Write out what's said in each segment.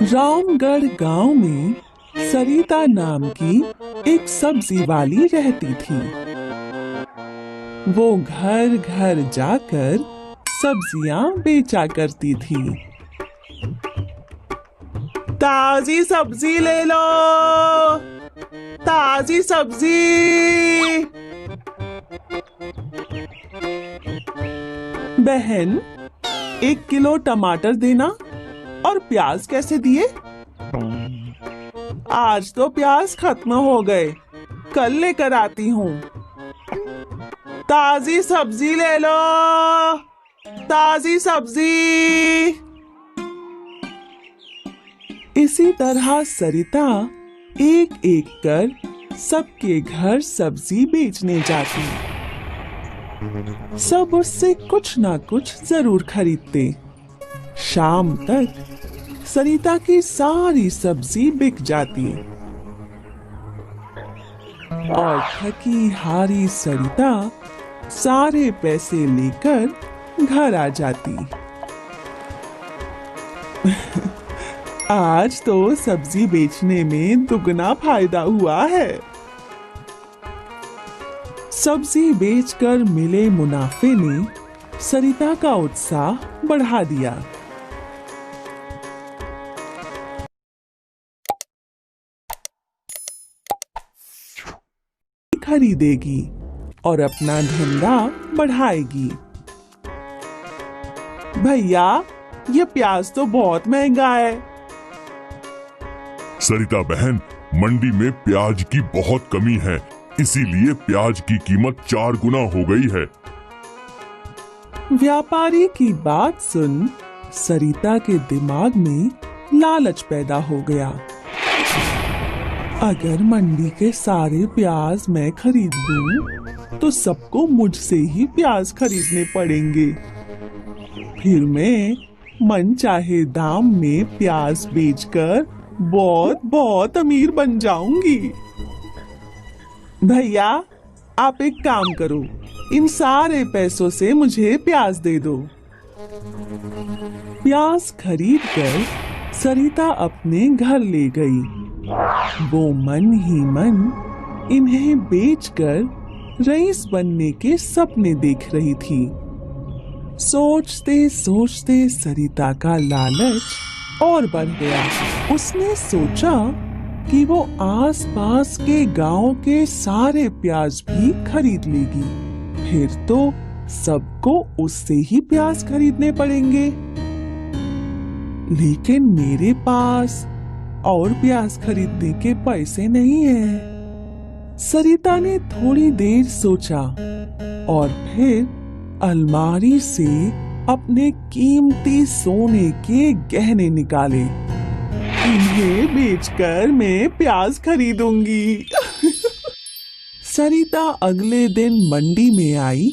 रामगढ़ गांव में सरिता नाम की एक सब्जी वाली रहती थी। वो घर घर जाकर सब्जियां बेचा करती थी। ताजी सब्जी ले लो, ताजी सब्जी। बहन, 1 किलो टमाटर देना। और प्याज कैसे दिए? आज तो प्याज खत्म हो गए, कल लेकर आती हूँ। ताजी सब्जी ले लो, ताजी सब्जी। इसी तरह सरिता एक एक कर सबके घर सब्जी बेचने जाती। सब उससे कुछ ना कुछ जरूर खरीदते। शाम तक सरिता की सारी सब्जी बिक जाती और थकी हारी सरिता सारे पैसे लेकर घर आ जाती। आज तो सब्जी बेचने में दुगना फायदा हुआ है। सब्जी बेचकर मिले मुनाफे ने सरिता का उत्साह बढ़ा दिया। खरीदेगी और अपना धंधा बढ़ाएगी। भैया, ये प्याज तो बहुत महंगा है। सरिता बहन, मंडी में प्याज की बहुत कमी है, इसीलिए प्याज की कीमत 4 गुना हो गई है। व्यापारी की बात सुन सरिता के दिमाग में लालच पैदा हो गया। अगर मंडी के सारे प्याज मैं खरीद लूं, तो सबको मुझसे ही प्याज खरीदने पड़ेंगे। फिर मैं मन चाहे दाम में प्याज बेचकर बहुत बहुत अमीर बन जाऊंगी। भैया, आप एक काम करो, इन सारे पैसों से मुझे प्याज दे दो। प्याज खरीदकर सरिता अपने घर ले गई। वो मन ही मन इन्हें बेचकर रईस बनने के सपने देख रही थी। सोचते सोचते सरिता का लालच और बढ़ गया। उसने सोचा कि वो आसपास के गांव के सारे प्याज भी खरीद लेगी। फिर तो सबको उससे ही प्याज खरीदने पड़ेंगे। लेकिन मेरे पास और प्याज खरीदने के पैसे नहीं हैं। सरिता ने थोड़ी देर सोचा और फिर अलमारी से अपने कीमती सोने के गहने निकाले। इन्हें बेचकर मैं प्याज खरीदूंगी। सरिता अगले दिन मंडी में आई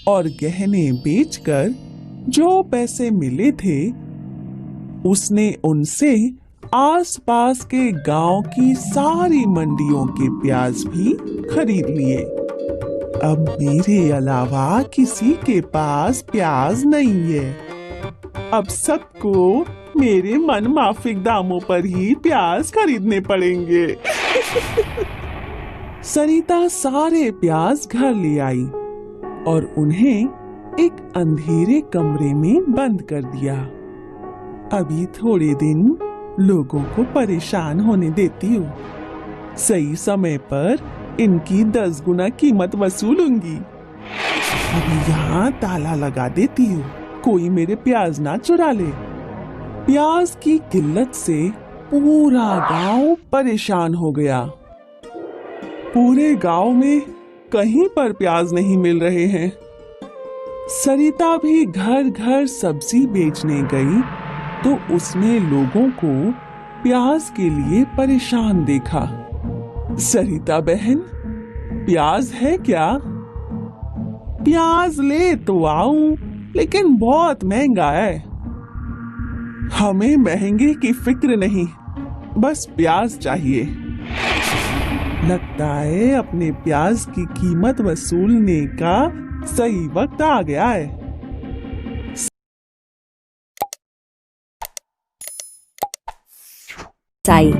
और गहने बेचकर जो पैसे मिले थे उसने उनसे आसपास के गांव की सारी मंडियों के प्याज भी खरीद लिए। अब मेरे अलावा किसी के पास प्याज नहीं है। अब सबको मेरे मन माफिक दामों पर ही प्याज खरीदने पड़ेंगे। सरिता सारे प्याज घर ले आई और उन्हें एक अंधेरे कमरे में बंद कर दिया। अभी थोड़े दिन लोगों को परेशान होने देती हूँ। सही समय पर इनकी 10 गुना कीमत वसूलूंगी। अभी यहाँ ताला लगा देती हूँ, कोई मेरे प्याज ना चुरा ले। प्याज की किल्लत से पूरा गांव परेशान हो गया। पूरे गांव में कहीं पर प्याज नहीं मिल रहे हैं। सरिता भी घर घर सब्जी बेचने गई तो उसने लोगों को प्याज के लिए परेशान देखा। सरिता बहन, प्याज है क्या? प्याज ले तो आऊं, लेकिन बहुत महंगा है। हमें महंगे की फिक्र नहीं, बस प्याज चाहिए। लगता है अपने प्याज की कीमत वसूलने का सही वक्त आ गया है। आई।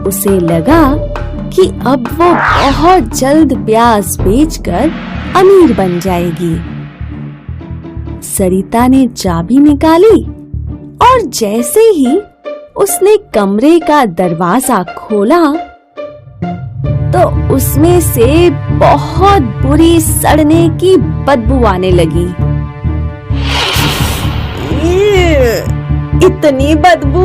उसे लगा कि अब वो बहुत जल्द प्याज बेचकर अमीर बन जाएगी। सरिता ने चाबी निकाली और जैसे ही उसने कमरे का दरवाजा खोला तो उसमें से बहुत बुरी सड़ने की बदबू आने लगी। इतनी बदबू,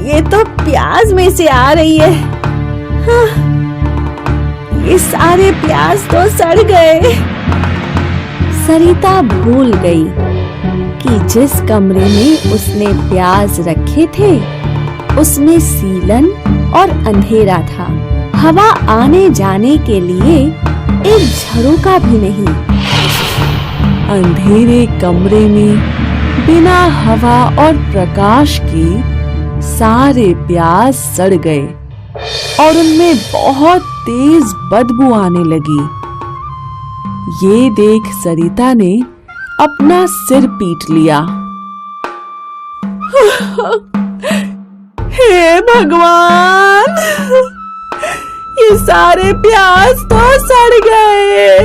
ये तो प्याज में से आ रही है। हाँ, ये सारे प्याज तो सड़ गए। सरिता भूल गई कि जिस कमरे में उसने प्याज रखे थे उसमें सीलन और अंधेरा था। हवा आने जाने के लिए एक झरोका भी नहीं। अंधेरे कमरे में बिना हवा और प्रकाश के सारे प्याज सड़ गए और उनमें बहुत तेज बदबू आने लगी। ये देख सरिता ने अपना सिर पीट लिया। हे भगवान, ये सारे प्याज तो सड़ गए।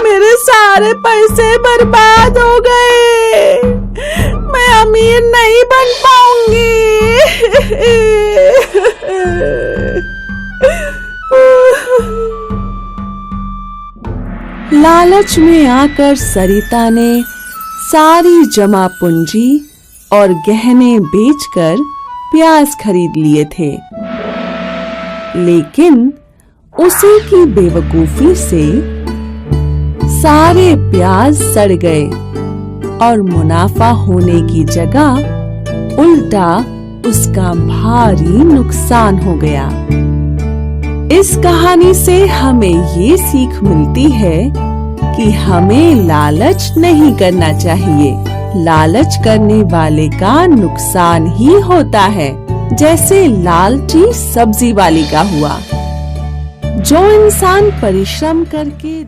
मेरे सारे पैसे बर्बाद हो गए। मैं अमीर नहीं बन पाऊंगी। लालच में आकर सरिता ने सारी जमा पूंजी और गहने बेचकर प्याज खरीद लिए थे, लेकिन उसी की बेवकूफी से सारे प्याज सड़ गए और मुनाफा होने की जगह उल्टा उसका भारी नुकसान हो गया। इस कहानी से हमें ये सीख मिलती है कि हमें लालच नहीं करना चाहिए। लालच करने वाले का नुकसान ही होता है, जैसे लालची सब्जी वाली का हुआ। जो इंसान परिश्रम करके